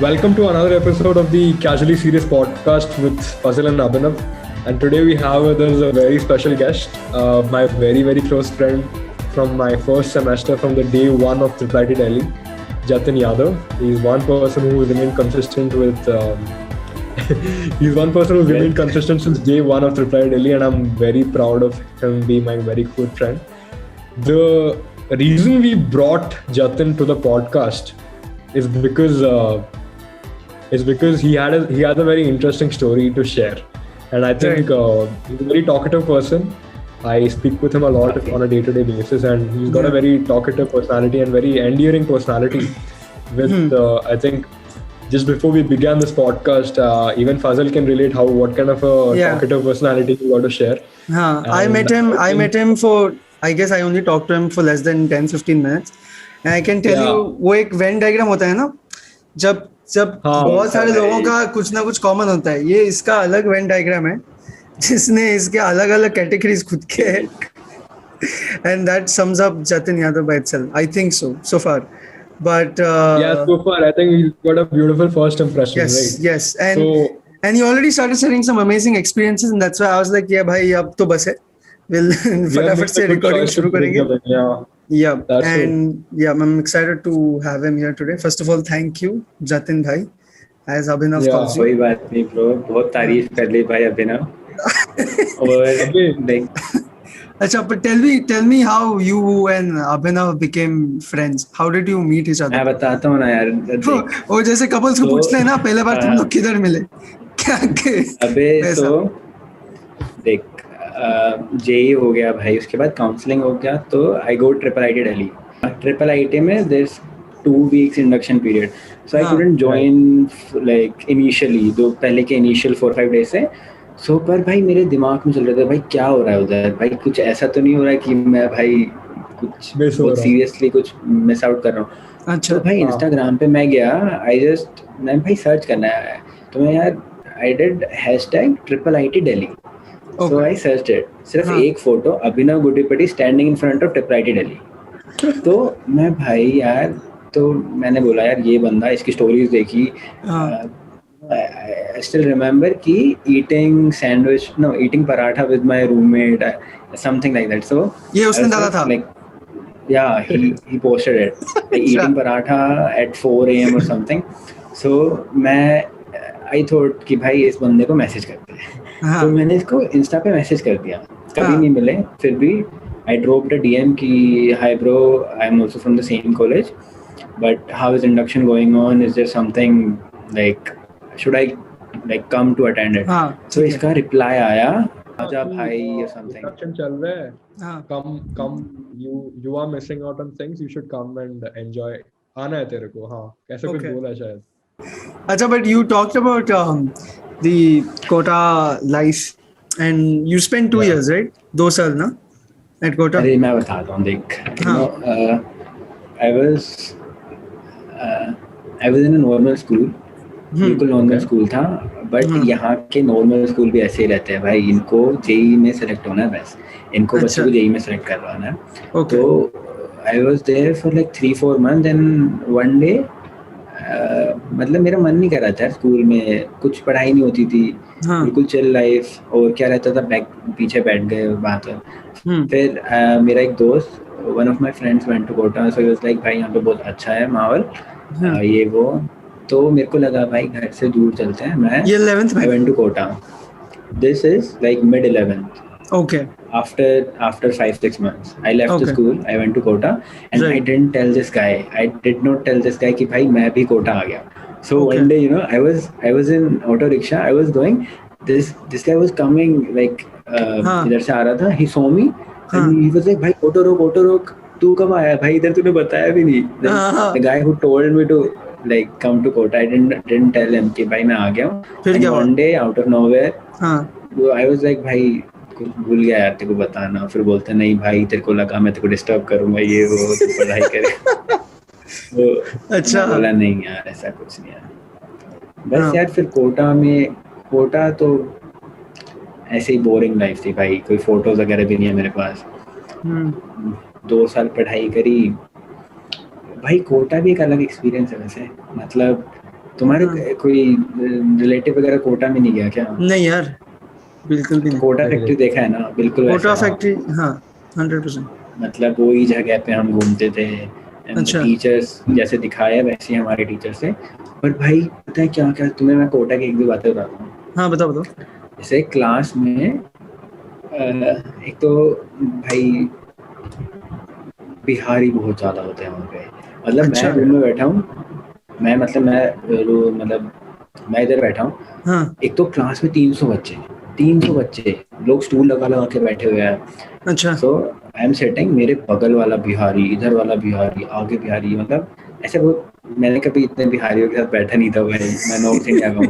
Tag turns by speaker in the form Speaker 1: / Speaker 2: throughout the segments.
Speaker 1: Welcome to another episode of the Casually Serious podcast with Fazil and Abhinav. And today we have with us a very special guest, my very close friend from my first semester from the day one of IIT Delhi, Jatin Yadav. He's one person who remained consistent with. He's one person who's remained consistent since day one of IIT Delhi, and I'm very proud of him being my very good friend. The reason we brought Jatin to the podcast is because he had a very interesting story to share, and I think he's a very talkative person. I speak with him a lot on a day-to-day basis, and he's got a very talkative personality and very endearing personality. I think just before we began this podcast, even Fazal can relate what kind of a talkative personality he got to share.
Speaker 2: I met him for, I guess I only talked to him for less than 10-15 minutes. And I can tell you, वो एक Venn diagram होता है ना, जब बहुत सारे लोगों का कुछ ना कुछ कॉमन होता है, ये इसका अलग Venn diagram है, जिसने इसके अलग अलग कैटेगरीज खुद के हैं. And that sums up Jatin Yadav by itself. I think so far. But
Speaker 1: so far I think he's got a beautiful first impression.
Speaker 2: Yes. And he already started sharing some amazing experiences, and that's why I was like, yeah, bhai, ab to bas hai. We'll फटाफट से recording शुरू करेंगे. I'm excited to have him here today. First of all, thank you, Jatin bhai, as Abhinav calls you.
Speaker 3: कोई बात नहीं bro, बहुत तारीफ कर ली भाई अभिनव.
Speaker 2: अच्छा, but tell me how you and Abhinav became friends. How did you meet each other?
Speaker 3: मैं बताता हूँ ना यार.
Speaker 2: वो जैसे कपल्स को पूछते हैं ना, पहले बार तुम लोग किधर मिले? क्या
Speaker 3: अबे तो देख, जेई हो गया भाई, उसके बाद काउंसलिंग हो गया, तो आई गो IIT दिल्ली. IIT में there 2 weeks induction period, so I couldn't join like initially, दो पहले के initial 4-5 days से. So पर भाई मेरे दिमाग में चल रहा था, भाई क्या हो रहा है उधर, भाई कुछ ऐसा तो नहीं हो रहा है कि मैं भाई कुछ बहुत सीरियसली कुछ मिस आउट कर रहा हूँ. अच्छा, तो भाई इंस्टाग्राम पे मैं गया, मैं भाई सर्च करना है, तो मैं यार I did #IIT Delhi. So I searched it. सिर्फ एक photo, Abhinav Guddipati standing in front of IIT Delhi. तो मैं भाई यार, तो मैंने बोला यार ये बंदा, इसकी स्टोरीज देखी. I still remember कि eating paratha with my roommate, something like that. So
Speaker 2: ये उसने डाला था.
Speaker 3: Like, yeah, he posted it. Like, eating paratha at 4 AM or something. So I thought कि भाई इस बंदे को मैसेज करते हैं. तो मैंने इसको इंस्टा पे मैसेज कर दिया, कभी नहीं मिले. फिर भी I dropped a DM कि hi bro, I'm also from the same college, but how is induction going on? Is there something like, should I like come to attend it? So इसका reply आया, आजा भाई or something.
Speaker 1: Induction चल रहा है, come, you are missing out on things, you should come and enjoy. आना है तेरे को. हाँ, कैसे कुछ बोला शायद.
Speaker 2: अच्छा, but you talked about the Kota life, and you spent 2 years, right? 2 साल ना at Kota.
Speaker 3: अरे मैं बताता हूँ, देख, I was in a normal school. बिल्कुल नॉर्मल स्कूल था, बट यहाँ के नॉर्मल स्कूल भी ऐसे ही रहते हैं भाई. इनको जेई में सेलेक्ट होना है, बस इनको बच्चों को जेई में सेलेक्ट करवाना है. तो I was there for like 3-4 months, and one day मतलब मेरा मन नहीं कर रहा था स्कूल में, कुछ पढ़ाई नहीं होती थी, बिल्कुल चिल लाइफ, और क्या रहता था, पीछे बैठ गए बात. फिर मेरा एक दोस्त, one of my friends went to Kota, so he was like भाई यहाँ पे बहुत अच्छा है माहौल, ये वो. तो मेरे को लगा भाई घर से दूर चलते हैं. मैं
Speaker 2: 11th में
Speaker 3: I went to Kota. This is like mid 11th.
Speaker 2: Okay.
Speaker 3: After 5-6 months, I left the school. I went to Kota, and I didn't tell this guy. I did not tell this guy कि भाई मैं भी कोटा आ गया. So one day, you know, I was in auto rickshaw. I was going. This guy was coming like इधर से आ रहा था. He saw me and he was like भाई ऑटो रोक. तू कब आया भाई इधर, तूने बताया भी नहीं. The guy who told me to like come to Kota, I didn't tell him कि भाई मैं आ गया हूँ. फिर क्या one day out of nowhere, I was like भाई कुछ भूल गया यार तेरे को बताना. फिर बोलते नहीं भाई तेरे को लगा मैं तेरे को डिस्टर्ब करूंगा, ये वो, तू पढ़ाई करे. तो अच्छा, बोला नहीं यार ऐसा कुछ नहीं यार. बस यार फिर कोटा तो ऐसे ही बोरिंग लाइफ थी भाई, कोई फोटोज वगैरह भी नहीं है मेरे पास. 2 साल पढ़ाई करी भाई. कोटा भी एक अलग एक्सपीरियंस है वैसे, मतलब तुम्हारे कोई रिलेटिव वगैरह कोटा में नहीं गया क्या?
Speaker 2: नहीं यार, बिल्कुल भी नहीं।
Speaker 3: कोटा फैक्ट्री देखा है ना, बिल्कुल
Speaker 2: कोटा
Speaker 3: वैसा।
Speaker 2: फैक्ट्री, हाँ 100%।
Speaker 3: मतलब वही जगह पे हम घूमते थे, एंड
Speaker 2: अच्छा।
Speaker 3: टीचर्स जैसे दिखाया वैसे ही हमारे टीचर से। पर भाई पता है क्या क्या, तुम्हें मैं कोटा की एक दो बातें बताता हूँ।
Speaker 2: हाँ बताओ बताओ।
Speaker 3: जैसे क्लास में एक तो भाई बिहारी बहुत ज्यादा होते हैं वहाँ पे। मतलब
Speaker 2: अच्छा।
Speaker 3: मैं रूम में बैठा हूँ, मतलब मैं इधर बैठा हूँ,
Speaker 2: हाँ।
Speaker 3: एक तो क्लास में 300 बच्चे लोग स्टूल लगा लगा के बैठे हुए हैं।
Speaker 2: अच्छा।
Speaker 3: सो आई एम सेटिंग, मेरे बगल वाला बिहारी, इधर वाला बिहारी, आगे बिहारी, मतलब ऐसे बहुत, मैंने कभी इतने बिहारियों के साथ बैठा नहीं था भाई, मैं नॉर्थ इंडिया का हूँ।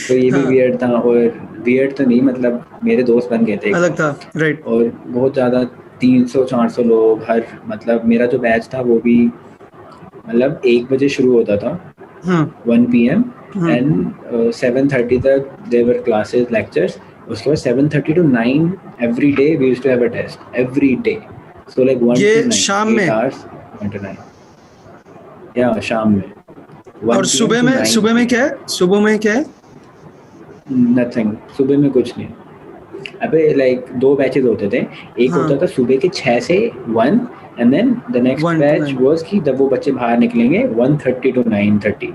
Speaker 3: तो ये भी
Speaker 2: हाँ,
Speaker 3: वियर्ड था, और वियर्ड तो नहीं, मतलब मेरे दोस्त बन गए थे एक
Speaker 2: अलग
Speaker 3: साथ।
Speaker 2: था, राइट।
Speaker 3: और बहुत ज़्यादा 300-400 लोग हर, मतलब मेरा जो बैच था वो भी, मतलब 1 बजे शुरू होता था,
Speaker 2: हाँ
Speaker 3: 1 PM,
Speaker 2: हाँ।
Speaker 3: एंड 7:30 तक देवर क्लासेस लेक्चर्स। उसके बाद 7:30 to 9 every day we used to have a test every day. So like 1 to
Speaker 2: ये
Speaker 3: 9,
Speaker 2: शाम
Speaker 3: 8
Speaker 2: में?
Speaker 3: hours, 1 to 9, या शाम में,
Speaker 2: और
Speaker 3: 1 PM to 9
Speaker 2: सुबह में क्या
Speaker 3: PM।
Speaker 2: है, सुबह में क्या है?
Speaker 3: नथिंग, सुबह में कुछ नहीं। अबे लाइक 2 बैचेस होते थे, एक
Speaker 2: हाँ,
Speaker 3: होता था सुबह के 6 से 1, and then the next
Speaker 2: 1 to
Speaker 3: batch
Speaker 2: 9।
Speaker 3: वाज कि जब वो बच्चे बाहर निकलेंगे 1:30 to 9:30,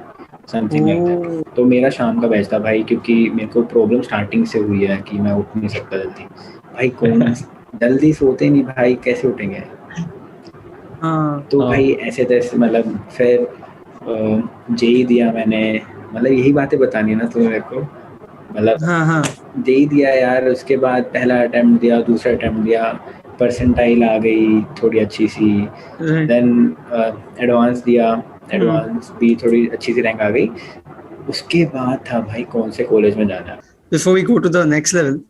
Speaker 3: समथिंग लाइक
Speaker 2: ओ।
Speaker 3: दैट। तो मेरा शाम का बैच था भाई, क्योंकि मेरे को प्रॉब्लम स्टार्टिंग से हुई है कि मैं उठ नहीं सकता जल्दी। भाई कौन जल्दी सोते नहीं भाई, कैसे उठेंगे?
Speaker 2: हाँ
Speaker 3: तो
Speaker 1: हाँ।
Speaker 3: भाई ऐसे तैसे, मतलब फिर जेई दिया मैंने, मतलब यही बातें बतानी है ना तुम्हें मेरे को, मतलब
Speaker 2: हाँ हाँ।
Speaker 3: दे ही दिया यार। उसके बाद पहला अटेम्प्ट दिया, दूसरा अटेम्प्ट दिया, परसेंटाइल आ गई थोड़ी अच्छी सी।
Speaker 2: राइट।
Speaker 3: देन एडवांस दिया,
Speaker 2: हम्म।
Speaker 3: एडवांस भी थोड़ी अच्छी सी रैंक आ गई। उसके बाद था भाई कौन से कॉलेज में जाना है।
Speaker 2: Before we go to the next level,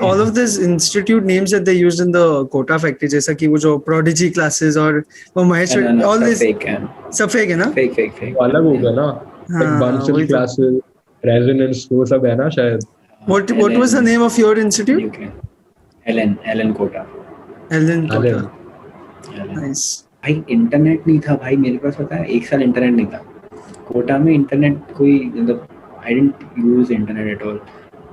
Speaker 2: all of these institute names that they used in the Kota factory, जैसा कि वो जो prodigy classes और वो महेश,
Speaker 3: ना
Speaker 2: all
Speaker 3: सब
Speaker 2: this
Speaker 3: फेक है,
Speaker 2: सब फेक है ना?
Speaker 3: फेक फेक
Speaker 1: वो अलग हो
Speaker 3: फेक।
Speaker 1: गया ना, एक
Speaker 2: हाँ
Speaker 1: बंसल
Speaker 2: वही तो।
Speaker 1: क्लासेस, रेजोनेंस, वो सब है ना शायद।
Speaker 2: What was
Speaker 3: Allen,
Speaker 2: the name of your institute?
Speaker 3: यूके, एलन एलन कोटा,
Speaker 2: Ellen
Speaker 1: अरे
Speaker 2: Kota।
Speaker 3: एलन।
Speaker 2: Nice।
Speaker 3: भाई इंटरनेट नहीं था भाई मेरे पास, पता है 1 साल इंटरनेट नहीं था कोटा में। इंटरनेट कोई, मतलब I didn't use internet at all.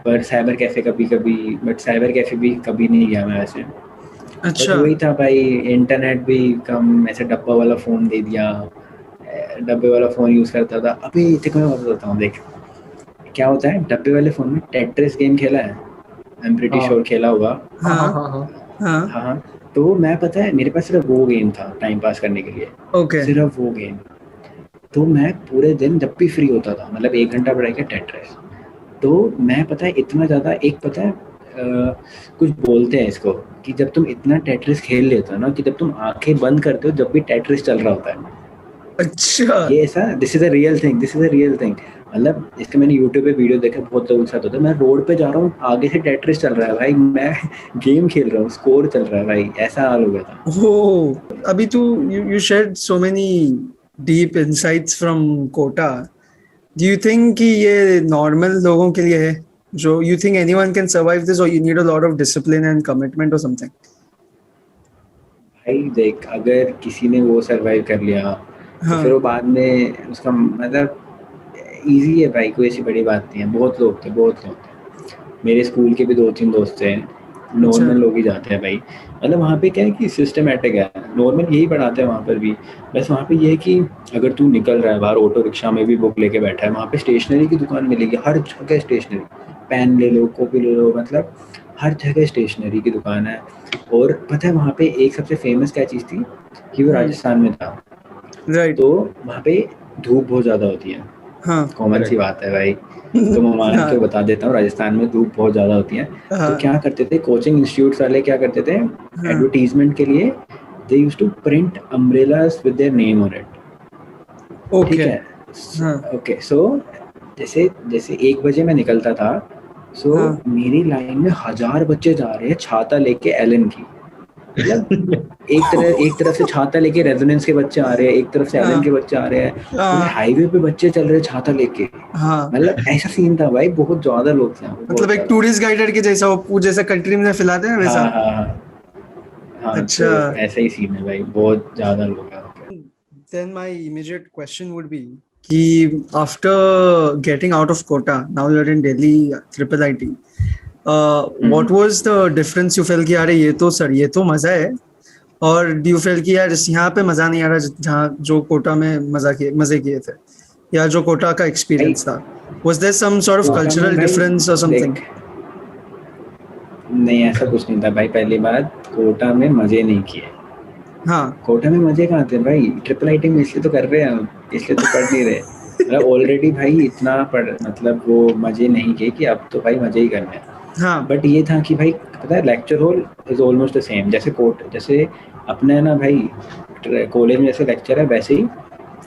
Speaker 3: पर साइबर कैफ़े कभी कभी, बट साइबर कैफ़े भी कभी नहीं गया मैं वैसे। बट
Speaker 2: अच्छा।
Speaker 3: वही था भाई, इंटरनेट भी कम, ऐसे डब्बा वाला फ़ोन दे दिया, डब्बे वाला फ़ोन यूज़ करता था। अभी देखो मैं बताता हूँ, देख क्या होता है डब्बे वाले फ़ोन में। टेट्रिस गेम खेला है? आई एम प्रीटी
Speaker 1: हाँ
Speaker 3: श्योर खेला होगा।
Speaker 1: हाँ
Speaker 2: हाँ
Speaker 1: हाँ हाँ हाँ।
Speaker 2: हाँ।
Speaker 3: हाँ हाँ। तो मैं, पता है मेरे पास सिर्फ वो गेम था टाइम पास करने के लिए,
Speaker 2: ओके।
Speaker 3: सिर्फ वो गेम। तो मैं पूरे दिन जब भी फ्री होता था, मतलब 1 घंटा पढ़ाई टेट्रिस, तो मैं, पता है इतना ज़्यादा, एक पता है कुछ बोलते हैं इसको, कि जब तुम इतना टेट्रिस खेल लेते हो ना, कि जब तुम आंखें बंद करते हो जब भी टेट्रिस चल रहा होता है,
Speaker 2: अच्छा।
Speaker 3: ये ऐसा, this is a real thing, this is a real thing. मतलब इसका मैंने यूट्यूब पे वीडियो देखा, बहुत लोगों के साथ होता है। मैं रोड पे जा रहा हूँ, आगे से टेट्रिस चल रहा है भाई, मैं गेम खेल रहा हूँ, स्कोर चल रहा है भाई, ऐसा हाल हो गया था।
Speaker 2: Oh, अभी तू you shared so many deep insights from Kota. Do you think कि ये normal लोगों के लिए है, जो you think anyone can survive this, or you need a lot of discipline and commitment or something?
Speaker 3: भाई देख, अगर किसी ने वो सरवाइव कर लिया, तो
Speaker 2: हाँ।
Speaker 3: फिर वो बाद में उसका, मतलब इजी है भाई, कोई ऐसी बड़ी बात नहीं है। बहुत लोग थे, बहुत लोग थे, मेरे स्कूल के भी 2-3 दोस्त हैं,
Speaker 2: अच्छा।
Speaker 3: नॉर्मल लोग ही जाते हैं भाई। मतलब वहाँ पे क्या है कि सिस्टमेटिक है, नॉर्मल यही पढ़ाते हैं वहाँ पर भी। बस वहाँ पे ये है कि अगर तू निकल रहा है बाहर, ऑटो रिक्शा में भी बुक लेके बैठा है, वहाँ पे स्टेशनरी की दुकान मिलेगी, हर जगह स्टेशनरी, पेन ले लो, कॉपी ले लो, मतलब हर जगह स्टेशनरी की दुकान है। और पता है वहाँ पे एक सबसे फेमस क्या चीज़ थी, कि वो राजस्थान में था,
Speaker 2: राइट।
Speaker 3: तो वहाँ पे धूप बहुत ज़्यादा होती है,
Speaker 2: हाँ।
Speaker 3: कॉमन सी बात है भाई। तो मैं मान के
Speaker 2: हाँ
Speaker 3: बता देता हूँ, राजस्थान में धूप बहुत ज़्यादा होती है। तो
Speaker 2: हाँ
Speaker 3: क्या करते थे कोचिंग इंस्टीट्यूट्स वाले, क्या करते थे
Speaker 2: हाँ।
Speaker 3: एडवर्टीजमेंट के लिए, they used to print umbrellas with their name on it. ठीक
Speaker 2: ओके।
Speaker 3: है,
Speaker 2: हाँ
Speaker 3: ओके। सो जैसे जैसे 1 बजे मैं निकलता था, सो
Speaker 2: हाँ।
Speaker 3: मेरी लाइन में 1000 बच्चे जा रहे हैं छाता लेके एलन की। मतलब एक तरफ से छाता लेके रेजोनेंस के बच्चे आ रहे हैं, एक तरफ से एलन के
Speaker 2: हाँ
Speaker 3: बच्चे आ रहे हैं, पूरे
Speaker 2: हाँ
Speaker 3: हाईवे पे बच्चे चल रहे हैं छाता लेके।
Speaker 2: हाँ।
Speaker 3: मतलब ऐसा सीन था भाई, बहुत ज्यादा लोग थे यहाँ पे,
Speaker 2: मतलब
Speaker 3: बहुत
Speaker 2: एक
Speaker 3: ज्यादा।
Speaker 2: टूरिस्ट गाइडर के जैसा, वो जैसा कंट्री में फैलाते हैं
Speaker 3: हाँ
Speaker 2: वैसा।
Speaker 3: हाँ हाँ हाँ,
Speaker 2: अच्छा।
Speaker 3: तो ऐसा ही सीन है भाई, बहुत ज्यादा लोग हैं वहाँ पे।
Speaker 2: Then my immediate question would be, कि after getting out of Kota, now you're in Delhi triple IT. What was the difference you felt कि यार ये तो सर ये तो मजा है, और do you feel कि यार यहाँ पे मजा नहीं आ रहा जहाँ जो कोटा में मजे किए थे, या जो कोटा का एक्सपीरियंस था? Was there some sort of cultural difference or something?
Speaker 3: नहीं, ऐसा कुछ नहीं था भाई. पहली बात, कोटा में मजे नहीं किए.
Speaker 2: हाँ,
Speaker 3: कोटा में मजे कहाँ थे भाई? ट्रिपल आईटी में इसलिए तो कर रहे हैं हम, इसलिए तो पढ़ नहीं रहे. मतलब ऑलरेडी भाई इतना पढ़, मतलब वो मजे नहीं किए कि अब तो भाई मजे ही करने हैं.
Speaker 2: हाँ,
Speaker 3: बट ये था कि भाई पता है, lecture hall is almost the same. जैसे अपने ना भाई कॉलेज में जैसे लेक्चर है, वैसे ही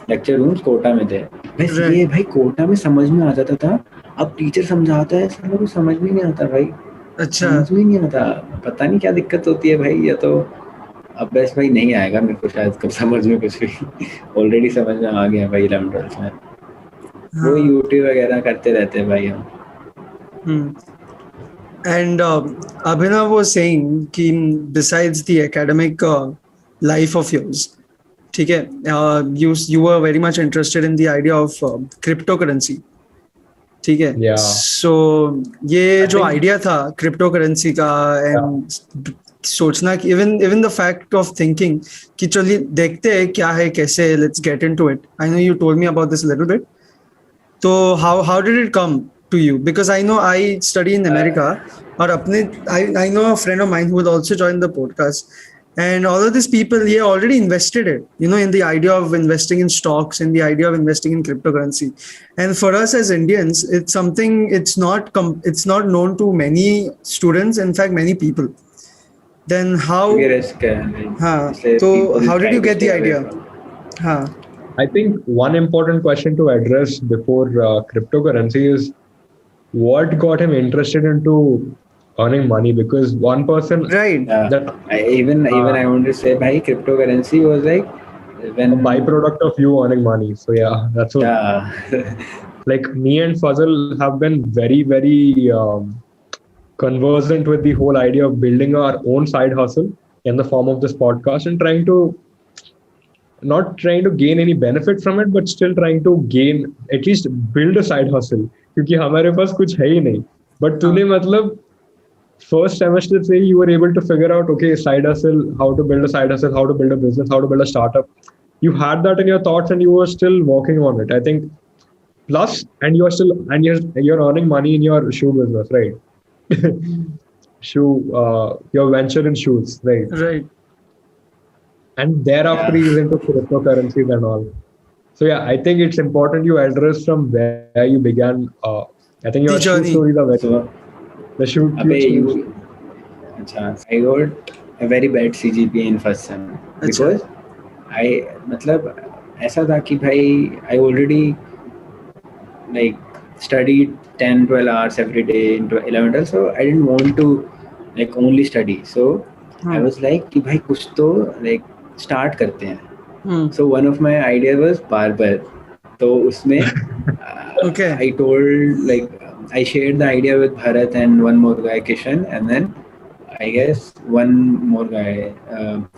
Speaker 3: लेक्चर रूम्स कोटा में थे. बस ये भाई कोटा में समझ में आ जाता था. अब टीचर समझाता है, सब लोग समझ में नहीं आता भाई.
Speaker 2: अच्छा,
Speaker 3: समझ में नहीं आता, पता नहीं क्या दिक्कत होती है भाई. या तो अब बस भाई नहीं आएगा मेरे को शायद कब समझ में कुछ भी. ऑलरेडी समझ में आ गया भाई 11th में. वो यूट्यूब वगैरह करते रहते हैं भाई हम.
Speaker 2: And Abhinav was saying कि besides the academic life of yours, ठीक है, you were very much interested in the idea of cryptocurrency, ठीक है.
Speaker 1: Yeah.
Speaker 2: So ये जो idea था cryptocurrency का, and सोचना कि even the fact of thinking कि चलिए देखते हैं क्या है कैसे, let's get into it. I know you told me about this a little bit. So how did it come to you? Because I know I study in America, और अपने I know a friend of mine who will also join the podcast, and all of these people here already invested it, in the idea of investing in stocks, in the idea of investing in cryptocurrency. And for us as Indians, it's something, it's not known to many students, in fact many people. Then how so how did you get the idea?
Speaker 1: I think one important question to address before cryptocurrency is what got him interested into earning money. Because one person,
Speaker 2: right,
Speaker 3: even I want to say, bhai, cryptocurrency was like when
Speaker 1: a byproduct of you earning money. So yeah, that's what.
Speaker 3: Yeah.
Speaker 1: Like me and Fazal have been very, very conversant with the whole idea of building our own side hustle in the form of this podcast, and not trying to gain any benefit from it, but still trying to gain, at least build a side hustle. क्योंकि हमारे पास कुछ है ही नहीं. But तूने मतलब first semester से you were able to figure out, okay, side hustle, how to build a side hustle, how to build a business, how to build a startup. You had that in your thoughts and you were still working on it. I think plus, and you're earning money in your shoe business, right? Your venture in shoes, right?
Speaker 2: Right.
Speaker 1: And thereafter he's into cryptocurrencies and all. So yeah, I think it's important you address from where you began. I think your shoe stories are very the shoe.
Speaker 3: I got a very bad CGPA in first sem because मतलब ऐसा था कि भाई I already like studied 10-12 hours every day into 11th, so I didn't want to like only study. So I was like कि भाई कुछ तो like start करते हैं. So one of my ideas was barber. तो उसमें I told like I shared the idea with Bharat and one more guy, Kishan, and then I guess one more guy,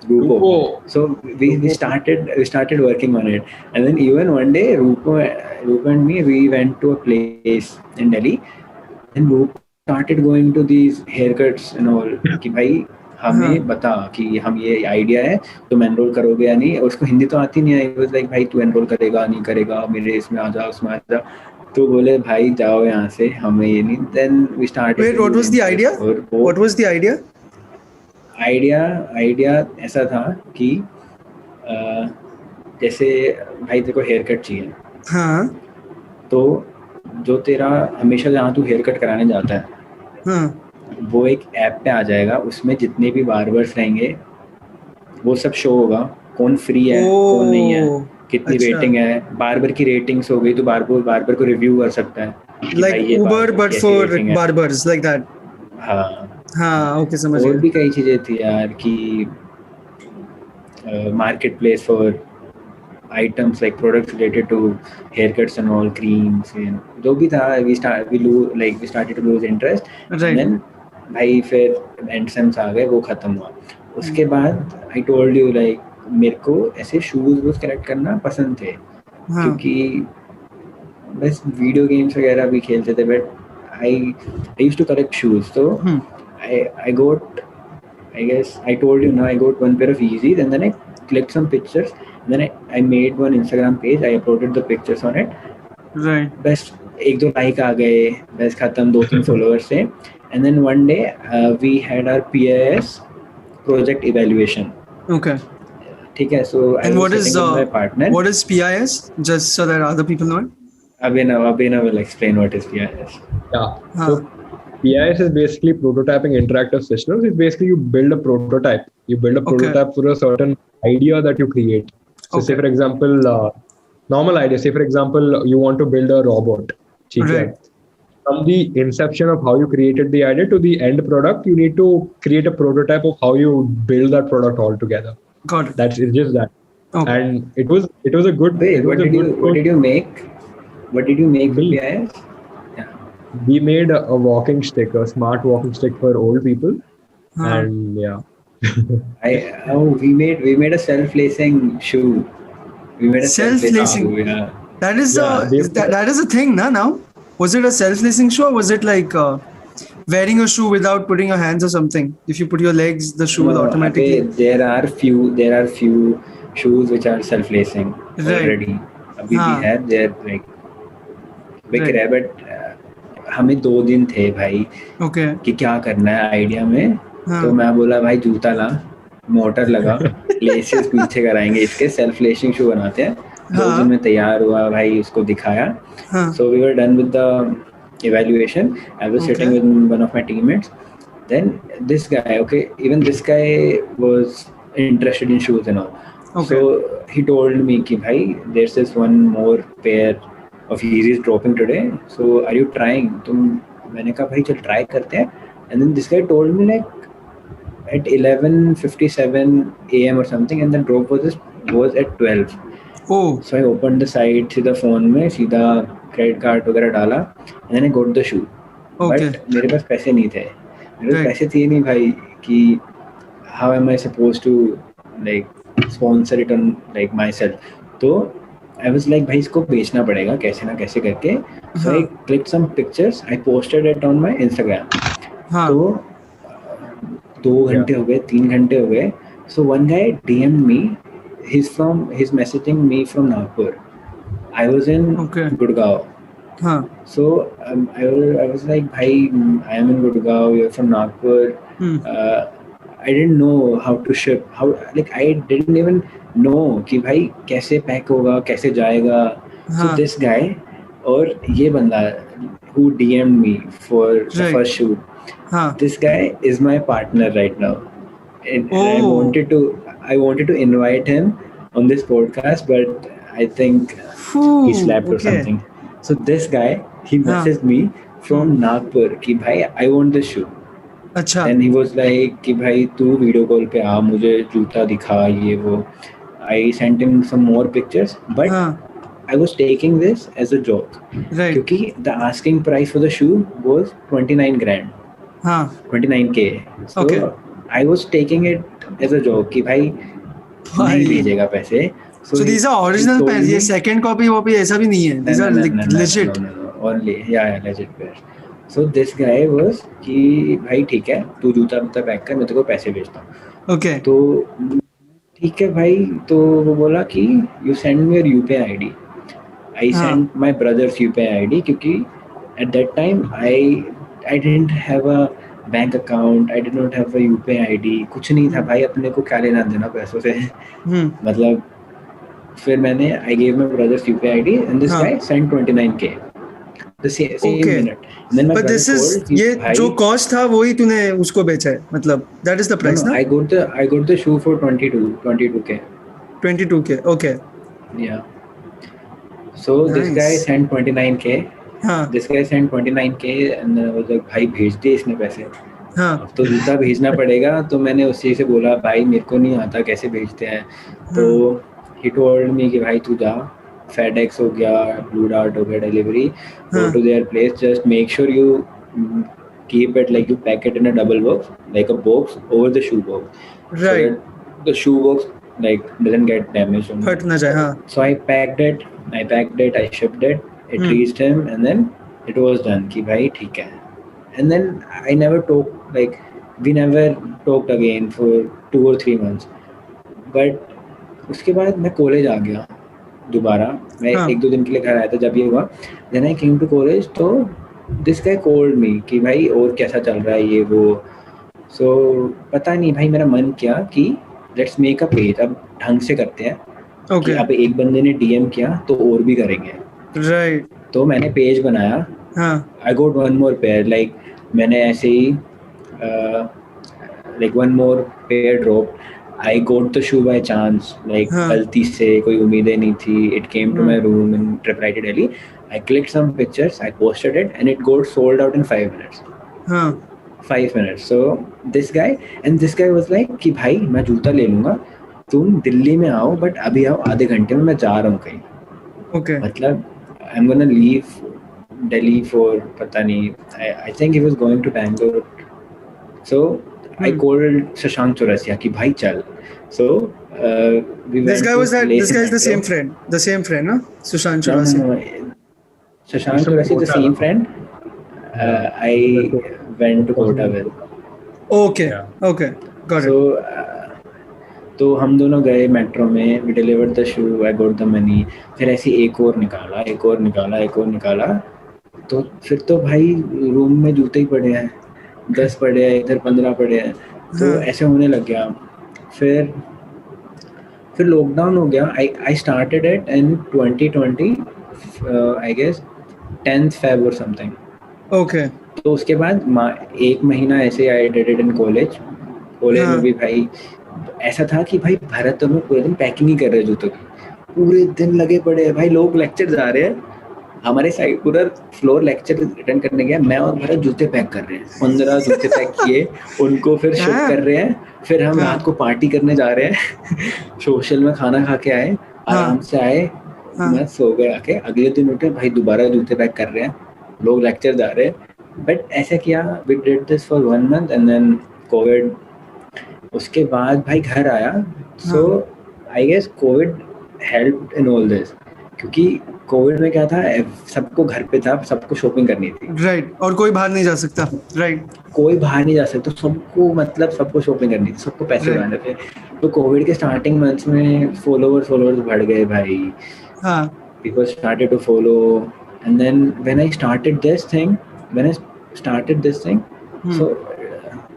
Speaker 3: Rupo. So we started working on it, and then even one day Rupo and me, we went to a place in Delhi, and Rupo started going to these haircuts and all. कि भाई हमें बता कि हम ये idea है, तुम enrol करोगे या नहीं. उसको हिंदी तो आती नहीं है. He was like भाई तू एनरोल करेगा नहीं करेगा, मेरे इसमें आ जा उसमें आ जा. तो बोले भाई जाओ यहाँ से, हमें ये नहीं. Then we started.
Speaker 2: Wait, what was the idea? What was the idea?
Speaker 3: Idea ऐसा था कि जैसे भाई तेरे को हेयर कट चाहिए.
Speaker 2: हाँ.
Speaker 3: तो जो तेरा हमेशा जहाँ तू हेयर कट कराने जाता है,
Speaker 2: हाँ.
Speaker 3: वो एक ऐप पे आ जाएगा. उसमें जितने भी बार्बर्स रहेंगे वो सब शो होगा, कौन फ्री है कौन नहीं है, कितनी रेटिंग है. बार्बर की रेटिंग्स हो गई तो बार्बर को रिव्यू कर सकता है.
Speaker 2: Like Uber but for barbers, like that. हाँ, ओके, समझ गया.
Speaker 3: और भी कई चीजें थी यार कि market place for items like products related to haircuts and all, creams and जो भी था. we started to lose interest.
Speaker 2: Right.
Speaker 3: And then भाई फिर end sems आ गए, वो खत्म हुआ. उसके बाद I told you like मेरे को ऐसे shoes कलेक्ट करना पसंद थे. क्योंकि बस वीडियो गेम्स वगैरह भी खेलते थे, but I used to collect shoes. तो I got, I guess I told you now, I got one pair of Yeezys, and then I clicked some pictures, and then I made one Instagram page. I uploaded the pictures on it.
Speaker 2: Right.
Speaker 3: बस एक दो like आ गए, बस खत्म, 2-3 followers थे. And then one day we had our PIS project evaluation.
Speaker 2: Okay.
Speaker 3: ठीक है, so I
Speaker 2: And
Speaker 3: was
Speaker 2: what is
Speaker 3: sitting with my partner.
Speaker 2: what is PIS? Just so that other people know it.
Speaker 3: Abhinav will explain what is PIS.
Speaker 1: Yeah. So PIS is basically prototyping interactive systems. It's basically you build a prototype. You build a prototype for a certain idea that you create. So say for example, normal idea. Say for example, you want to build a robot.
Speaker 2: Right.
Speaker 1: From the inception of how you created the idea to the end product, you need to create a prototype of how you build that product all together.
Speaker 2: Got it.
Speaker 1: It's just that.
Speaker 2: Okay.
Speaker 1: And it was a good.
Speaker 3: Wait, what did you make? What did you make with PIS?
Speaker 1: We made a walking stick, a smart walking stick for old people, and yeah.
Speaker 3: We made a self-lacing shoe. We made a
Speaker 2: self-lacing
Speaker 3: shoe. Yeah.
Speaker 2: That is that is a thing, now. Was it a self-lacing shoe, or was it like wearing a shoe without putting your hands or something? If you put your legs, the shoe will automatically.
Speaker 3: There are few shoes which are self-lacing already. अभी भी है, they're like बिक रहे, but हमें 2 दिन थे भाई कि क्या करना है आइडिया में. तो मैं बोला भाई जूता ला, मोटर लगा, लेसेस पीछे कराएंगे, इसके सेल्फ लेसिंग शू बनाते हैं. 2 दिन में तैयार हुआ भाई, उसको दिखाया. So we were done with the evaluation. I was sitting with one of my teammates. Then this guy, even this guy was interested in shoes and all. So he told me कि भाई there's this one more pair of Yeezys dropping today. So are you trying? मैंने कहा भाई चल try करते हैं. And then this guy told me like at 11:57 a.m. or something, and the drop was at 12.
Speaker 2: Oh.
Speaker 3: So I opened the site, सीधा phone में सीधा credit card वगैरह डाला, and then I got the shoe. But मेरे पास पैसे नहीं थे. मेरे पास पैसे थे नहीं भाई कि how am I supposed to like sponsor it on like myself. तो I was like भाई इसको बेचना पड़ेगा कैसे ना कैसे करके. So I clicked some pictures, I posted it on my Instagram. तो 2 घंटे हो गए, 3 घंटे हो गए. So one guy DM'd me. He's messaging me from Nagpur. I was in Gurgaon. So I was like bhai, I am in Gurgaon, you're from Nagpur. I didn't know how to ship, I didn't even know कि भाई कैसे pack होगा, कैसे जाएगा. So this guy और ये बंदा who DM'd me for the first shoot, this guy is my partner right now, and I wanted to invite him on this podcast, but I think he slept or something. So this guy, he messaged me from Nagpur कि भाई I want this shoe.
Speaker 2: अच्छा.
Speaker 3: And he was like कि भाई तू video call पे आ, मुझे जूता दिखा, ये वो. I sent him some more pictures, but I was taking this as a joke.
Speaker 2: Right.
Speaker 3: क्योंकि the asking price for the shoe was 29 grand. 29K. So I was taking it as a joke कि भाई नहीं भेजेगा पैसे.
Speaker 2: So these are original pairs. ये second copy वो भी ऐसा भी नहीं है. These are legit.
Speaker 3: No. Only legit pairs. So this guy was कि भाई ठीक है, तू जूता पैक कर, मैं तेरे को पैसे भेजता हूँ.
Speaker 2: Okay.
Speaker 3: तो ठीक है भाई. तो वो बोला कि you send me your UPI ID. I sent my brother's UPI ID क्योंकि at that time I didn't have a bank account, I did not have a UPI ID, कुछ नहीं था भाई, अपने को क्या लेना देना पैसों से. मतलब फिर मैंने I gave my brother's UPI ID and this guy sent 29K the same minute. And then my
Speaker 2: but this is ये जो cost था वही तूने उसको बेचा है, मतलब that is the price.
Speaker 3: No, I got the shoe for 22K.
Speaker 2: 22K. Okay.
Speaker 3: Yeah. So this guy sent 29K. This guy sent 29K and I was like भाई भेज दे इसने पैसे. अब तो जूता भेजना पड़ेगा. तो मैंने उसी से बोला भाई मेरे को नहीं आता कैसे भेजते हैं. तो he told me कि भाई तू जा, FedEx हो गया, Blue Dart हो गया, delivery, go to their place, just make sure you keep it like you pack it in a double box, like a box over the shoe box.
Speaker 2: Right.
Speaker 3: So the shoe box like doesn't get damaged.
Speaker 2: हट ना जाए.
Speaker 3: So I packed it, I shipped it, It reached him, and then it was done. कि भाई ठीक है. And then I never talked, like we never talked again for 2 or 3 months. But उसके बाद मैं कॉलेज आ गया दोबारा. मैं 1-2 दिन के लिए घर आया था जब ये हुआ. Then I came to college, तो this guy called me कि भाई और कैसा चल रहा है ये वो. So पता नहीं भाई मेरा मन किया कि let's make a page. अब ढंग से करते हैं.
Speaker 2: Okay.
Speaker 3: कि अब एक बंदे ने DM किया तो और भी करेंगे.
Speaker 2: Right.
Speaker 3: तो मैंने पेज बनाया. I got one more pair, like मैंने ऐसे ही like one more pair dropped. I got the shoe by chance, like गलती से, कोई उम्मीदें नहीं थी. It came to my room in Triple Delhi. I clicked some pictures, I posted it, and it got sold out in 5 minutes. 5 minutes. So this guy was like कि भाई मैं जूता ले लूँगा, तुम दिल्ली में आओ, but अभी आओ, आधे घंटे में मैं जा रहा हूँ कहीं.
Speaker 2: Okay.
Speaker 3: मतलब I'm gonna leave Delhi for पता नहीं. I think he was going to Bangalore. So I called Shashank Chaurasia कि भाई चल. So we went.
Speaker 2: This guy is the same friend. The same friend, huh? Shashank Chaurasia.
Speaker 3: No. Shashank Chaurasia is the same friend. I went to Kota with.
Speaker 2: Okay. Yeah. Okay. Got it.
Speaker 3: So तो हम दोनों गए metro में. We delivered the shoe. I got the money. फिर ऐसे एक और निकाला. तो फिर तो भाई रूम में जूते ही पड़े हैं. 10 पड़े हैं, इधर 15 पड़े हैं. तो ऐसे होने लग गया. फिर लॉकडाउन हो गया. I started it in 2020, I guess 10th Feb or something.
Speaker 2: Okay.
Speaker 3: तो उसके बाद 1 महीना ऐसे I did it in college में भी भाई ऐसा था कि भाई भरत तो पूरे दिन पैकिंग ही कर रहे जूतों की. पूरे दिन लगे पड़े हैं भाई. लोग लेक्चर जा रहे हैं, हमारे साइड पूरा फ्लोर लेक्चर अटेंड करने गया. मैं और भरत जूते पैक कर रहे हैं. 15 जूते पैक किए, उनको फिर शिप कर रहे हैं. फिर हम रात को पार्टी करने जा रहे हैं. सोशल में खाना खा के आए, आराम से आए, मैं सो गए. आके अगले दिन उठे भाई दोबारा जूते पैक कर रहे हैं. लोग लेक्चर जा रहे हैं. बट ऐसा किया. We did this for 1 month and then COVID. उसके बाद भाई घर आया. So I guess COVID helped in all this, क्योंकि कोविड में क्या था, सबको घर पे था, सबको शॉपिंग करनी थी.
Speaker 2: राइट. और कोई बाहर नहीं जा सकता. राइट.
Speaker 3: कोई बाहर नहीं जा सकता. सबको शॉपिंग करनी थी, सबको पैसे बनाने थे. तो कोविड के स्टार्टिंग मंथ्स में फॉलोअर्स बढ़ गए भाई. People started to follow, and then when I started this thing, so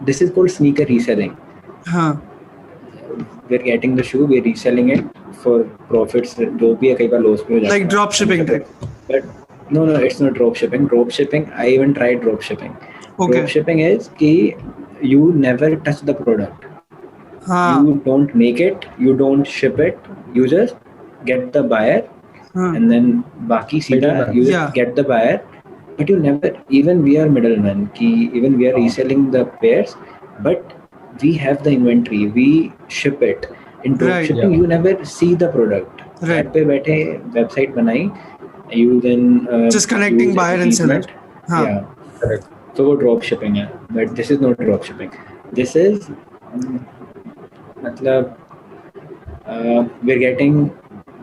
Speaker 3: this is called sneaker reselling. We're getting the shoe, we're reselling it for profits. जो भी है कई बार loss में हो जाता है.
Speaker 2: Like drop shipping type.
Speaker 3: But no, it's not drop shipping. I even tried drop shipping. Okay. Drop shipping is कि you never touch the product. You don't make it, you don't ship it, you just get the buyer, and then बाकी सीधा you just get the buyer, but you never, even we are middlemen, कि even we are reselling the pairs, but we have the inventory, we ship it. In drop shipping, you never see the product. Right. पे बैठे website बनाई, you then
Speaker 2: just connecting buyer and seller.
Speaker 3: Yeah, correct. So वो drop shipping है, but this is not drop shipping. This is मतलब we're getting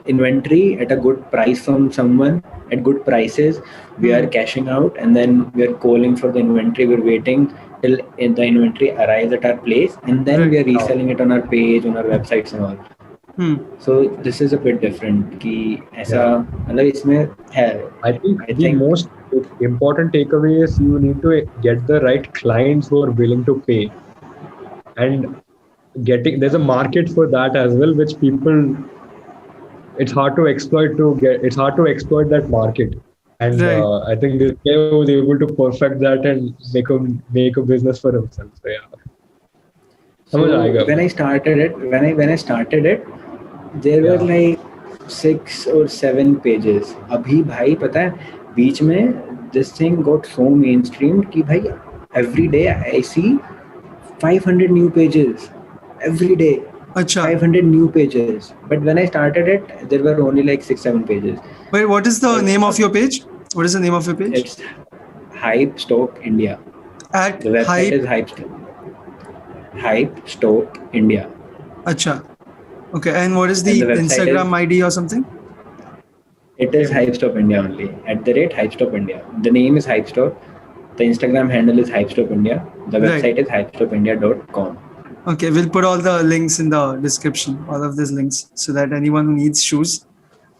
Speaker 3: inventory at a good price from someone at good prices. We are cashing out, and then we are calling for the inventory. We're waiting till the inventory arrives at our place, and then we are reselling it on our page, on our websites and all. So this is a bit different कि ऐसा मतलब इसमें है.
Speaker 1: I think the most important takeaway is you need to get the right clients who are willing to pay, and there's a market for that as well, which people, it's hard to exploit that market. And I think this guy was able to perfect that and make a business for himself. So yeah.
Speaker 3: So when I started it, there were like 6 or 7 pages. अभी भाई पता है बीच में this thing got so mainstream कि भाई every day I see 500 new pages every day.
Speaker 2: Achha.
Speaker 3: 500 new pages. But when I started it, there were only like 6-7 pages.
Speaker 2: Wait, what is the name of your page? What is the name of your page?
Speaker 3: It's Hype Stock India.
Speaker 2: At
Speaker 3: the website is Hype Stock India.
Speaker 2: Acha. Okay, and what is the Instagram ID or something?
Speaker 3: It is Hypestop India only. @Hypestop India. The name is Hypestop. The Instagram handle is Hypestop India. The website is hypestopindia.com.
Speaker 2: Okay, we'll put all the links in the description, all of these links, so that anyone who needs shoes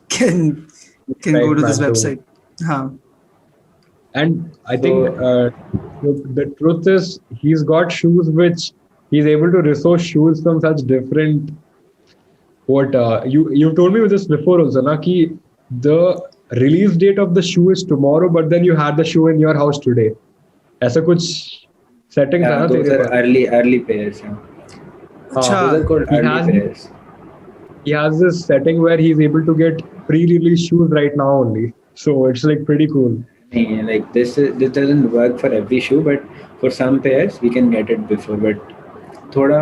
Speaker 2: can go to this website.
Speaker 1: And I think the truth is, he's got shoes which he's able to resource shoes from such different. You told me this before also, na, ki the release date of the shoe is tomorrow, but then you had the shoe in your house today. ऐसा कुछ setting था ना
Speaker 3: तेरे पास? Early pairs.
Speaker 2: Those
Speaker 3: are called early pairs.
Speaker 1: He has this setting where he's able to get pre-release shoes right now only. So it's like pretty cool.
Speaker 3: Like this doesn't work for every shoe, but for some pairs we can get it before. But थोड़ा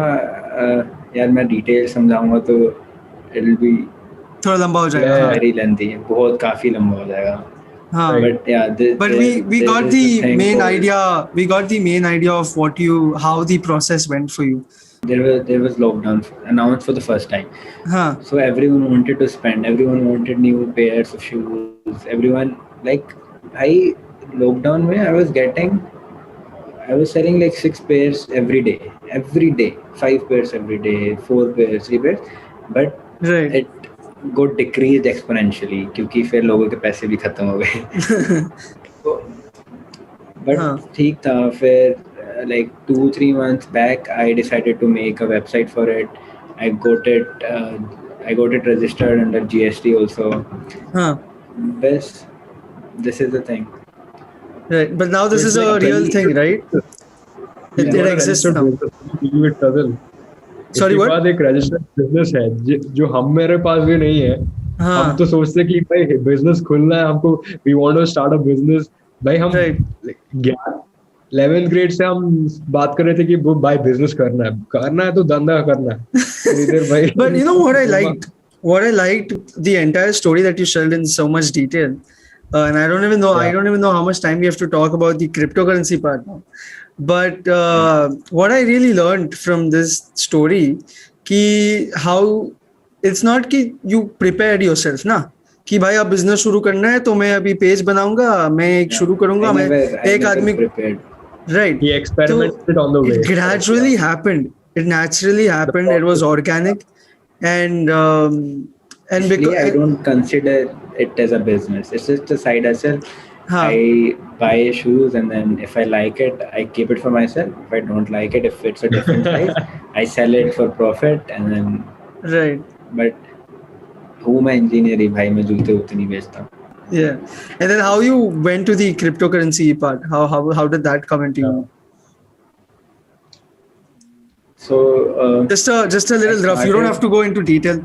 Speaker 3: यार मैं detail समझाऊंगा तो it'll be
Speaker 2: थोड़ा लंबा हो जाएगा.
Speaker 3: Very lengthy. बहुत काफी लंबा हो जाएगा. But yeah,
Speaker 2: we got the main idea. We got the main idea of how the process went for you.
Speaker 3: There was lockdown announced for the first time. So everyone wanted to spend. Everyone wanted new pairs of shoes. Everyone like lockdown mein I was selling like 6 pairs every day, 5 pairs every day, 4 pairs, 3 pairs, but it got decreased exponentially क्योंकि फिर लोगों के पैसे भी खत्म हो गए. But ठीक था. फिर like 2-3 months back I decided to make a website for it. I got it registered under GST also. This is the thing.
Speaker 2: Right, but now this is a real thing, right? It exists now. Sorry, what?
Speaker 1: एक registered business है जो मेरे पास भी नहीं है. हम तो सोचते हैं कि भाई business खुलना है हमको. We want to start a business. भाई हम 11th grade से हम बात कर रहे थे कि भाई business करना है तो धंधा करना है.
Speaker 2: But you know what I liked the entire story that you shared in so much detail. And I don't even know how much time we have to talk about the cryptocurrency part now. But what I really learned from this story, how it's not कि you prepared yourself ना, कि भाई अब business शुरू करना है तो मैं अभी page बनाऊंगा, मैं एक शुरू करूँगा, मैं एक आदमी, right?
Speaker 1: He experimented on the way.
Speaker 2: It gradually happened. It naturally happened. It was organic, and
Speaker 3: because I don't consider it as a business. It's just a side hustle. I buy shoes and then if I like it, I keep it for myself. If I don't like it, if it's a different size, I sell it for profit and then.
Speaker 2: Right.
Speaker 3: But who my engineer ही भाई मैं जूते उतने नहीं बेचता.
Speaker 2: Yeah, and then how you went to the cryptocurrency part? How did that come into you?
Speaker 3: So
Speaker 2: just a little rough. You don't have to go into detail.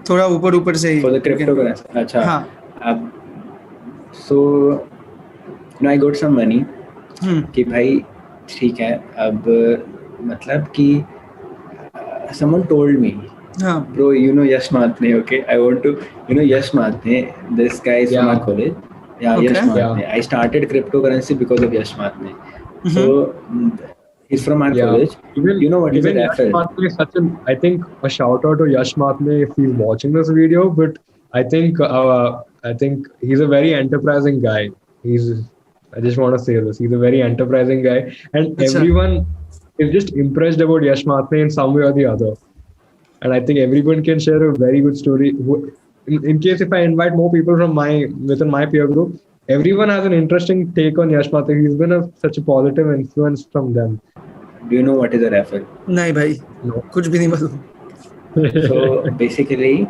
Speaker 2: थोड़ा ऊपर से.
Speaker 3: For the cryptocurrency. अच्छा. So I got some money. कि भाई ठीक है अब मतलब कि someone told me. Bro, you know Yash Matne, okay? I want to, Yash Matne. This guy is from our college. Yeah, okay. Yash Matne. I started cryptocurrency because of Yash Matne. So he's from our college. You know what is a raffle?
Speaker 1: I think a shout out to Yash Matne if he's watching this video. But I think he's a very enterprising guy. I just want to say this. He's a very enterprising guy, and everyone is just impressed about Yash Matne in some way or the other. And I think everyone can share a very good story. In case if I invite more people from within my peer group, everyone has an interesting take on Yash Matne. He's been such a positive influence from them.
Speaker 3: Do you know what is a raffle?
Speaker 2: नहीं भाई, कुछ भी नहीं मालूम.
Speaker 3: So basically,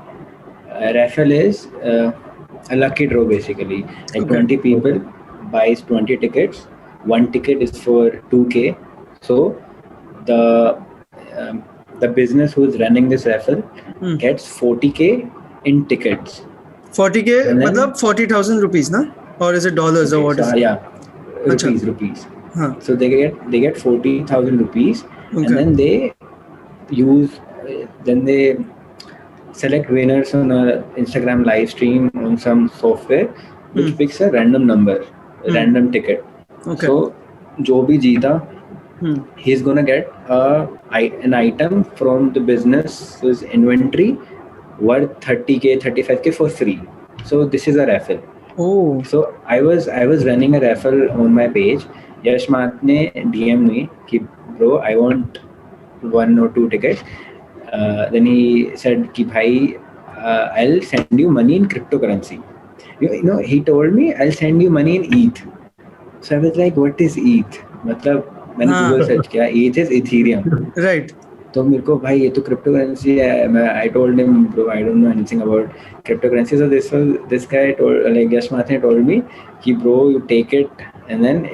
Speaker 3: a raffle is a lucky draw basically. Like 20 people buys 20 tickets. One ticket is for 2K. So the business who is running this raffle gets 40K in tickets.
Speaker 2: 40K मतलब 40,000 rupees ना? Or is it dollars or what is it?
Speaker 3: Yeah, rupees. So they get 40,000 rupees, and then they select winners on a Instagram live stream on some software which picks a random number, random ticket. So जो भी जीता, he's gonna get an item from the business's inventory worth 30K, 35K for free. So this is a raffle.
Speaker 2: Oh.
Speaker 3: So I was running a raffle on my page. Yash Matne DM me, ki, bro, I want 1 or 2 tickets. Then he said, ki, bhai, I'll send you money in cryptocurrency. You know, he told me I'll send you money in ETH. So I was like, what is ETH? मतलब मैंने Google search किया, ETH is Ethereum.
Speaker 2: Right.
Speaker 3: तो मेरे को भाई ये तो crypto currency है. मैं I told him, bro, I don't know anything about cryptocurrency. So this guy told, like Yash Mathur told me, कि bro, you take it, and then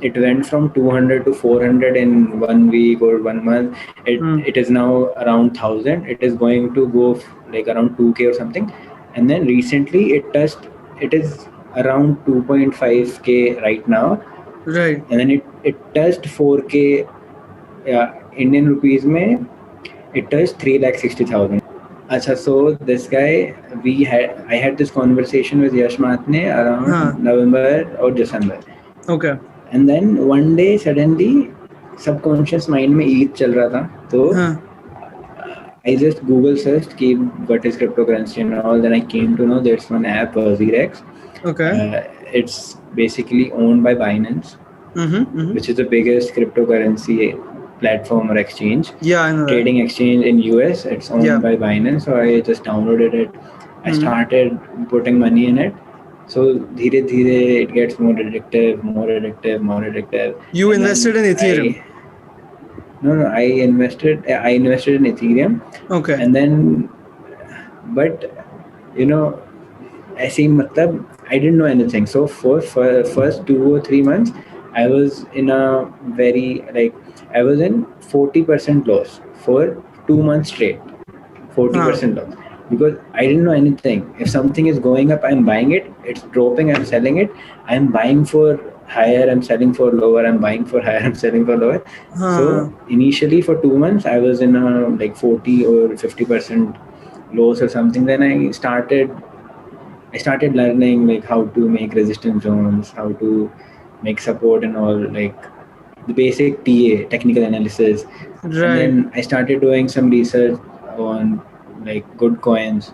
Speaker 3: it went from 200 to 400 in 1 week or 1 month. It is now around 1,000. It is going to go like around 2K or something. And then recently it is around 2.5K right now.
Speaker 2: Right.
Speaker 3: And then it touched 4K. Indian rupees mein it touched 3,60,000. Acha, so this guy, I had this conversation with Yash Matne around November or December.
Speaker 2: Okay.
Speaker 3: And then one day suddenly subconscious mind mein ETH chal raha tha, so I just Google searched ki what is cryptocurrency and all. Then I came to know there's one app, Zerex.
Speaker 2: Okay.
Speaker 3: It's basically owned by Binance, which is the biggest cryptocurrency platform or exchange.
Speaker 2: Yeah, I know that.
Speaker 3: Trading exchange in US. It's owned by Binance. So I just downloaded it. I started putting money in it. So dhire dhire it gets more addictive.
Speaker 2: You invested in Ethereum?
Speaker 3: No, I invested in Ethereum.
Speaker 2: Okay.
Speaker 3: And then, but you know, I didn't know anything. So for first 2 or 3 months, I was in a very I was in 40% loss for 2 months straight. 40% loss. Because I didn't know anything. If something is going up, I'm buying it. It's dropping, I'm selling it. I'm buying for higher, I'm selling for lower. I'm buying for higher, I'm selling for lower. So initially for 2 months, I was in a 40 or 50% loss or something. Then I started learning how to make resistance zones, how to make support and all, the basic TA, technical analysis.
Speaker 2: Right.
Speaker 3: And then I started doing some research on good coins.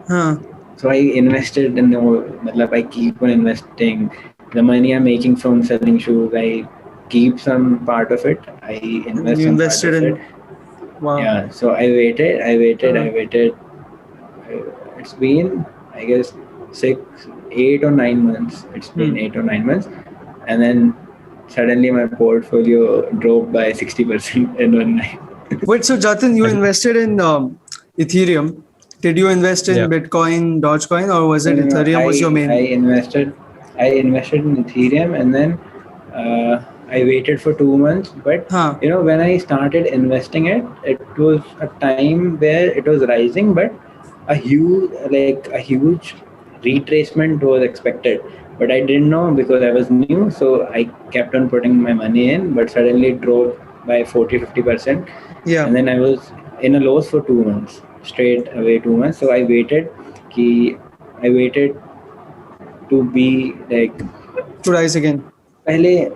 Speaker 3: So I invested in I keep on investing. The money I'm making from selling shoes, I keep some part of it. I invest
Speaker 2: you
Speaker 3: some
Speaker 2: invested
Speaker 3: part of
Speaker 2: in
Speaker 3: it.
Speaker 2: Wow.
Speaker 3: Yeah, so I waited. It's been, I guess, 8 or 9 months. It's been 8 or 9 months. And then suddenly my portfolio dropped by 60% in one night.
Speaker 2: Wait, so Jatin, you invested in Ethereum. Did you invest in Bitcoin, Dogecoin, or was it Ethereum was your main?
Speaker 3: I invested in Ethereum, and then I waited for 2 months. But when I started investing it was a time where it was rising, but a huge retracement was expected. But I didn't know because I was new, so I kept on putting my money in, but suddenly it dropped by 40-50%.
Speaker 2: Yeah.
Speaker 3: And then I was in a loss for 2 months, straight away 2 months. So I waited to be
Speaker 2: to rise again.
Speaker 3: It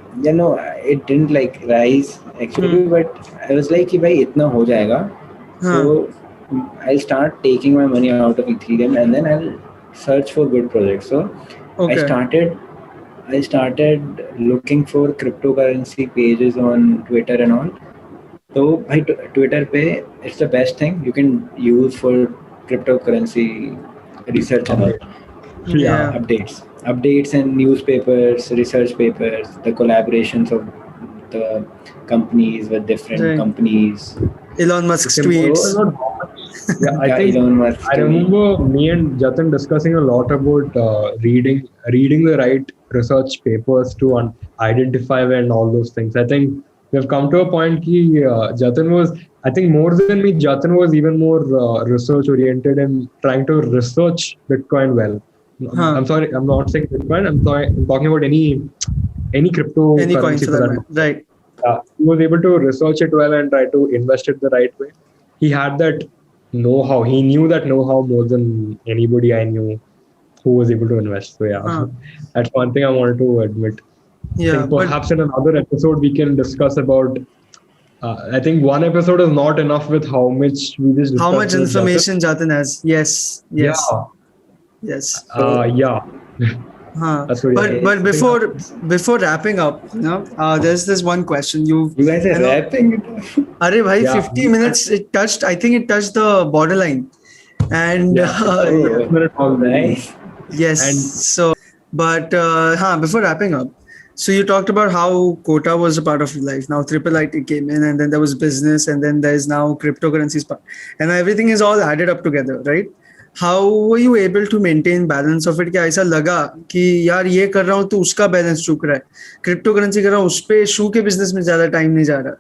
Speaker 3: didn't rise actually, but I was like, bhai, itna ho jayega. So I'll start taking my money out of Ethereum and then I'll search for good projects. So I started looking for cryptocurrency pages on Twitter and all. So by Twitter pe, it's the best thing you can use for cryptocurrency research and all.
Speaker 2: Yeah.
Speaker 3: Updates and newspapers, research papers, the collaborations of the companies with different companies.
Speaker 2: Elon Musk's tweets.
Speaker 1: I think
Speaker 3: Elon Musk.
Speaker 1: I remember me and Jatin discussing a lot about reading the right research papers to identify and all those things. I think we've come to a point that Jatin was, I think more than me, Jatin was even more research oriented and trying to research Bitcoin well. I'm sorry, I'm not saying Bitcoin. I'm talking about any crypto,
Speaker 2: any coin for that, right?
Speaker 1: He was able to research it well and try to invest it the right way. He had that know-how. He knew that know-how more than anybody I knew who was able to invest. So that's one thing I wanted to admit.
Speaker 2: Yeah,
Speaker 1: I think perhaps in another episode we can discuss about. I think one episode is not enough with how much we just.
Speaker 2: How much information Jatin has? Yes.
Speaker 1: Yeah.
Speaker 2: Yes.
Speaker 1: Yeah. That's what
Speaker 2: But before wrapping up, there's this one question
Speaker 3: You guys are rapping it.
Speaker 2: Arey bhai,
Speaker 1: Yeah.
Speaker 2: 50 minutes. I think it touched the borderline, and
Speaker 3: Nice.
Speaker 2: yes.
Speaker 1: And-
Speaker 2: So, but before wrapping up, so you talked about how Kota was a part of your life. Now Triple IT came in, and then there was business, and then there's now cryptocurrencies part, and everything is all added up together, right? How were you able to maintain balance of it? क्या ऐसा लगा कि यार ये कर रहा हूँ तो उसका बैलेंस चूक रहा है, क्रिप्टो करेंसी कर रहा हूँ उस पे शू के बिजनेस में ज्यादा टाइम नहीं जा रहा,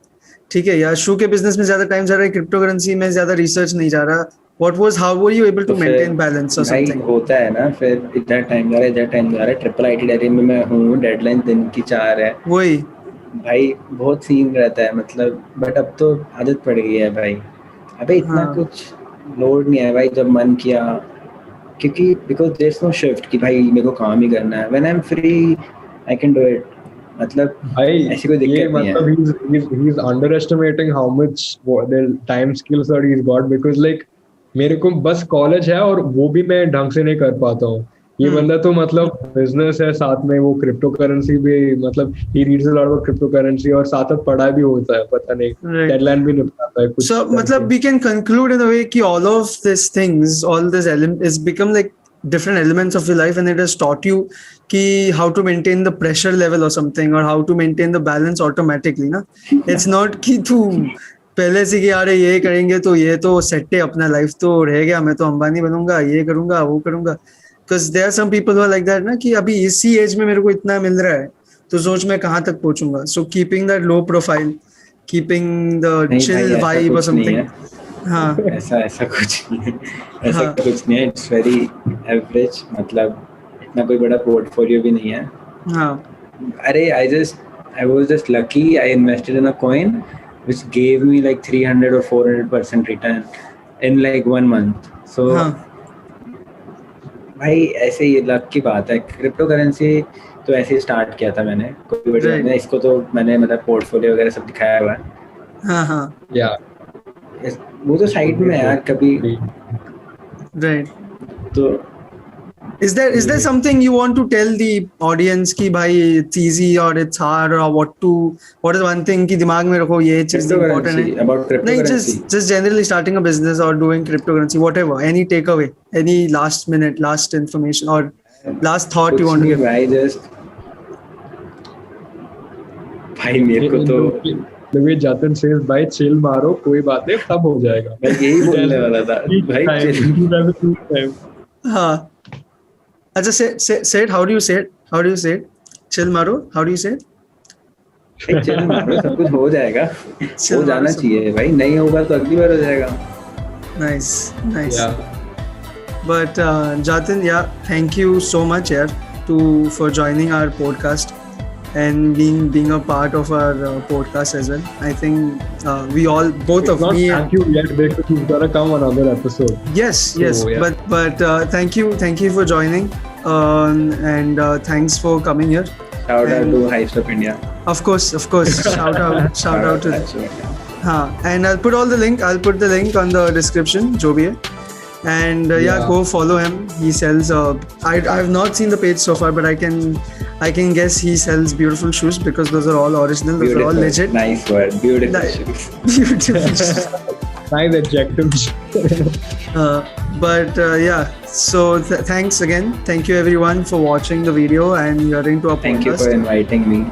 Speaker 2: ठीक है, या शू के बिजनेस में ज्यादा टाइम जा रहा है, क्रिप्टो करेंसी में ज्यादा रिसर्च नहीं जा रहा. How were you able to maintain balance or something?
Speaker 3: होता है ना, फिर इतना टाइम जा रहा है, ट्रिपल आईटी डेरी में मैं हूँ, डेडलाइन दिन की 4 है.
Speaker 2: वही
Speaker 3: भाई बहुत सीन रहता है, मतलब बट अब तो आदत पड़ गई है भाई. अबे इतना कुछ लोड नहीं है भाई, जब मन किया, क्योंकि because there is no shift कि भाई मेरे को काम ही करना है. When I am free I can do it. मतलब ऐसी कोई दिक्कत नहीं है.
Speaker 1: मतलब he is underestimating how much the time skills that he's got, because like मेरे को बस कॉलेज है और वो भी मैं ढंग से नहीं कर पाता हूँ. ये बंदा तो मतलब बिजनेस है, साथ में वो क्रिप्टो करेंसी भी, मतलब he reads a lot about crypto currency और साथ साथ पढ़ाई भी होता है, पता नहीं डेडलाइन भी निपटाता है कुछ.
Speaker 2: So मतलब we can conclude in a way कि all of these things, all this element is become like different elements of your life, and it has taught you कि how to maintain the pressure level or something, or how to maintain the balance automatically, ना. It's not कि तू पहले से कि यार ये करेंगे तो ये तो सेट है, अपना लाइफ तो रह गया, मैं तो अंबानी बनूंगा, ये करूंगा वो करूंगा. Because there are some people who are like that, ना, कि अभी इसी एज में मेरे को इतना मिल रहा है तो सोच मैं कहाँ तक पहुंचूंगा. So keeping that low profile, keeping the chill vibe or something. हाँ,
Speaker 3: ऐसा कुछ नहीं है, ऐसा कुछ नहीं है. इट्स वेरी एवरेज, मतलब इतना कोई बड़ा पोर्टफोलियो भी नहीं है.
Speaker 2: हाँ.
Speaker 3: अरे I was just lucky. I invested in a coin which gave me like 300 or 400% return in like 1 month. So भाई ऐसे ही लक की बात है. क्रिप्टो करेंसी तो ऐसे ही स्टार्ट किया था मैंने, कोई बड़ी बात नहीं. इसको तो मैंने मतलब पोर्टफोलियो वगैरह सब दिखाया हुआ है.
Speaker 2: हाँ.
Speaker 1: या
Speaker 3: वो तो साइड में यार कभी.
Speaker 2: Right.
Speaker 3: तो
Speaker 2: Is there something you want to tell the audience कि भाई it's easy or it's hard, or what is one thing कि दिमाग में रखो ये चीज important है?
Speaker 3: About
Speaker 2: नहीं,
Speaker 3: cryptocurrency.
Speaker 2: just generally starting a business or doing cryptocurrency, whatever. Any takeaway, any last minute, last information or last thought you want to give?
Speaker 3: भाई मेरे को तो
Speaker 1: the way Jatin says, भाई chill मारो, कोई बात नहीं, सब हो जाएगा.
Speaker 3: मैं यही बोलने वाला था भाई.
Speaker 2: हाँ. अच्छा, say it. How do you say it? Chill मारो. How do you say it?
Speaker 3: Chill मारो, सब कुछ हो जाएगा. हो जाना चाहिए भाई, नहीं होगा तो अगली बार हो जाएगा.
Speaker 2: Nice.
Speaker 1: Yeah.
Speaker 2: But Jatin, thank you so much for joining our podcast and being a part of our podcast as well. I think we all, both of me.
Speaker 1: Thank you yet, because you've got to come on another episode.
Speaker 2: Yes. Yeah. But thank you for joining, and thanks for coming here.
Speaker 3: Shout out to Hive Stuff India.
Speaker 2: Of course. Shout out to them. And I'll put the link on the description, जो भी है. And go follow him. He sells. I've not seen the page so far, but I can guess he sells beautiful shoes, because those are all original. Those are all legit.
Speaker 3: Nice word. Beautiful shoes.
Speaker 2: Beautiful.
Speaker 1: Nice adjectives.
Speaker 2: So thanks again. Thank you everyone for watching the video and hearing to our podcast.
Speaker 3: Thank you for inviting me.